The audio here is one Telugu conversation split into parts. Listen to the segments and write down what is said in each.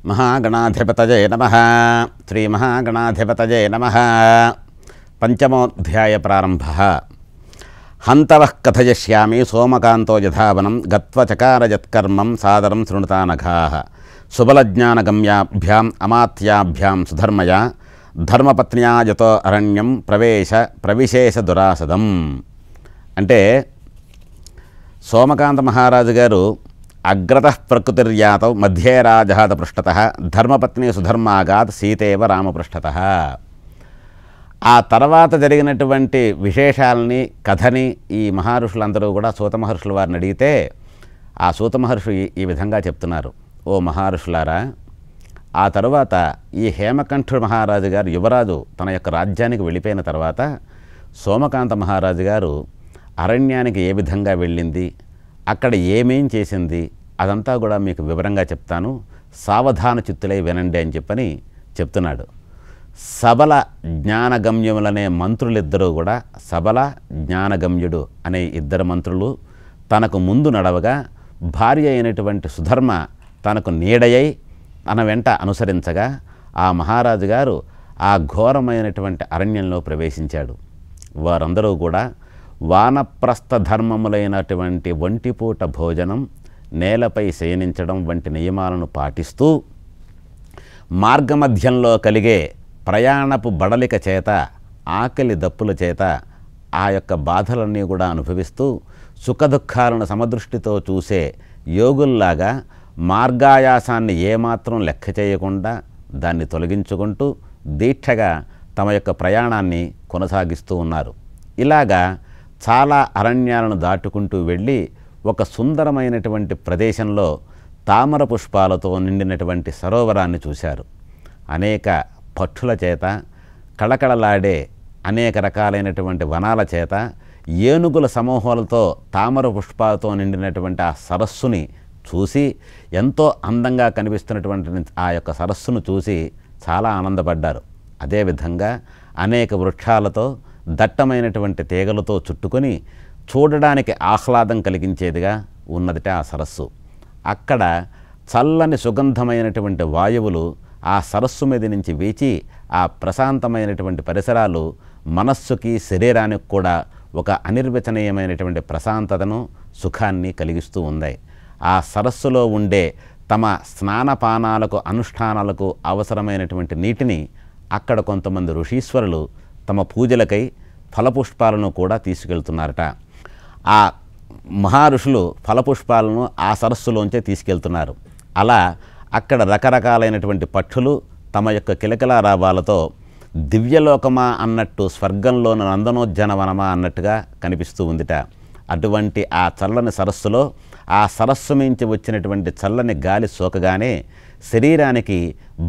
మహాగణాధిపతయే నమః. శ్రీ మహాగణాధిపతయే నమః. పంచమోధ్యాయ ప్రారంభః. హంతవః కథయిష్యామి సోమకాంతో యథావనం గత్వ చకారయత్కర్మం సాదరం శృణుతానఘాః. సుబలజ్ఞానగమ్యాభ్యాం అమాత్యాభ్యాం సుధర్మయా ధర్మపత్న్యా యతో అరణ్యం ప్రవిశేష దురాసదం. అంటే సోమకాంత మహారాజు గారు అగ్రతః ప్రకృతిర్యాతౌ మధ్యే రాజహాత పృష్ఠతః ధర్మపత్ని సుధర్మాగాత్ సీతేవ రామపృష్ఠతః. ఆ తర్వాత జరిగినటువంటి విశేషాలని కథని ఈ మహర్షులందరూ కూడా సూత మహర్షుల వారిని అడిగితే ఆ సూత మహర్షి ఈ విధంగా చెప్తున్నారు. ఓ మహర్షులారా, ఆ తరువాత ఈ హేమకంఠుడు మహారాజు గారు యువరాజు తన యొక్క రాజ్యానికి వెళ్ళిపోయిన తర్వాత సోమకాంత మహారాజు గారు అరణ్యానికి ఏ విధంగా వెళ్ళింది, అక్కడ ఏమేం చేసింది, అదంతా కూడా మీకు వివరంగా చెప్తాను, సావధాన చిత్తులై వినండి అని చెప్పని చెప్తున్నాడు. సబల జ్ఞానగమ్యములనే మంత్రులిద్దరూ కూడా సబల జ్ఞానగమ్యుడు అనే ఇద్దరు మంత్రులు తనకు ముందు నడవగా భార్య అయినటువంటి సుధర్మ తనకు నీడయై తన వెంట అనుసరించగా ఆ మహారాజు గారు ఆ ఘోరమైనటువంటి అరణ్యంలో ప్రవేశించాడు. వారందరూ కూడా వానప్రస్థ ధర్మములైనటువంటి ఒంటిపూట భోజనం, నేలపై శయనించడం వంటి నియమాలను పాటిస్తూ మార్గమధ్యంలో కలిగే ప్రయాణపు బడలిక చేత, ఆకలి దప్పుల చేత ఆ యొక్క బాధలన్నీ కూడా అనుభవిస్తూ సుఖదుఖాలను సమదృష్టితో చూసే యోగుల్లాగా మార్గాయాసాన్ని ఏమాత్రం లెక్క చేయకుండా దాన్ని తొలగించుకుంటూ దీక్షగా తమ యొక్క ప్రయాణాన్ని కొనసాగిస్తూ ఉన్నారు. ఇలాగా చాలా అరణ్యాలను దాటుకుంటూ వెళ్ళి ఒక సుందరమైనటువంటి ప్రదేశంలో తామర పుష్పాలతో నిండినటువంటి సరోవరాన్ని చూశారు. అనేక పక్షుల చేత కళకళలాడే అనేక రకాలైనటువంటి వనాల చేత ఏనుగుల సమూహాలతో తామర పుష్పాలతో నిండినటువంటి ఆ సరస్సుని చూసి ఎంతో అందంగా కనిపిస్తున్నటువంటి ఆ యొక్క సరస్సును చూసి చాలా ఆనందపడ్డారు. అదేవిధంగా అనేక వృక్షాలతో దట్టమైనటువంటి తీగలతో చుట్టుకొని చూడడానికి ఆహ్లాదం కలిగించేదిగా ఉన్నదిట ఆ సరస్సు. అక్కడ చల్లని సుగంధమైనటువంటి వాయువులు ఆ సరస్సు మీద నుంచి వీచి ఆ ప్రశాంతమైనటువంటి పరిసరాలు మనస్సుకి శరీరానికి కూడా ఒక అనిర్వచనీయమైనటువంటి ప్రశాంతతను సుఖాన్ని కలిగిస్తూ ఉన్నాయి. ఆ సరస్సులో ఉండే తమ స్నానపానాలకు అనుష్ఠానాలకు అవసరమైనటువంటి నీటిని అక్కడ కొంతమంది ఋషీశ్వరులు తమ పూజలకై ఫలపుష్పాలను కూడా తీసుకెళ్తున్నారట. ఆ మహర్షులు ఫలపుష్పాలను ఆ సరస్సులోంచే తీసుకెళ్తున్నారు. అలా అక్కడ రకరకాలైనటువంటి పక్షులు తమ యొక్క కిలకిలారావాలతో దివ్యలోకమా అన్నట్టు, స్వర్గంలోని నందనోద్యానవనమా అన్నట్టుగా కనిపిస్తూ ఉందిట. అటువంటి ఆ చల్లని సరస్సులో ఆ సరస్సు మించి వచ్చినటువంటి చల్లని గాలి సోకగానే శరీరానికి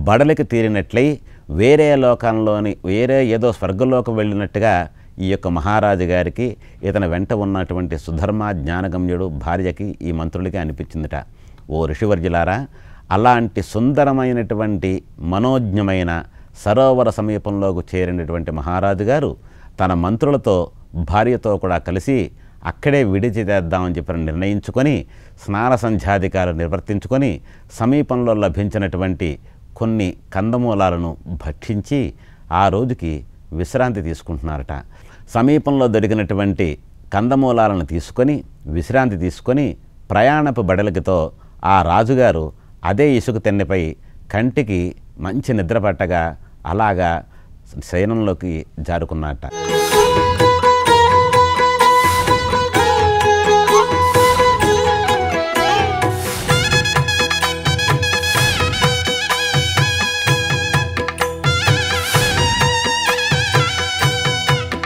బడలికి తీరినట్లయి వేరే లోకంలోని వేరే ఏదో స్వర్గలోకం వెళ్ళినట్టుగా ఈ యొక్క మహారాజు గారికి ఇతని వెంట ఉన్నటువంటి సుధర్మ జ్ఞానగమ్యుడు భార్యకి ఈ మంత్రులకి అనిపించిందిట. ఓ ఋషివర్యులారా, అలాంటి సుందరమైనటువంటి మనోజ్ఞమైన సరోవర సమీపంలోకి చేరినటువంటి మహారాజు గారు తన మంత్రులతో భార్యతో కూడా కలిసి అక్కడే విడిచితేద్దామని చెప్పి నిర్ణయించుకొని స్నాన సంధ్యాధికారులు నిర్వర్తించుకొని సమీపంలో లభించినటువంటి కొన్ని కందమూలాలను భక్షించి ఆ రోజుకి విశ్రాంతి తీసుకుంటున్నారట. సమీపంలో దొరికినటువంటి కందమూలాలను తీసుకొని విశ్రాంతి తీసుకొని ప్రయాణపు బడలికతో ఆ రాజుగారు అదే ఇసుక తెన్నెపై కంటికి మంచి నిద్ర పట్టగా అలాగా శయనంలోకి జారుకున్నట్ట.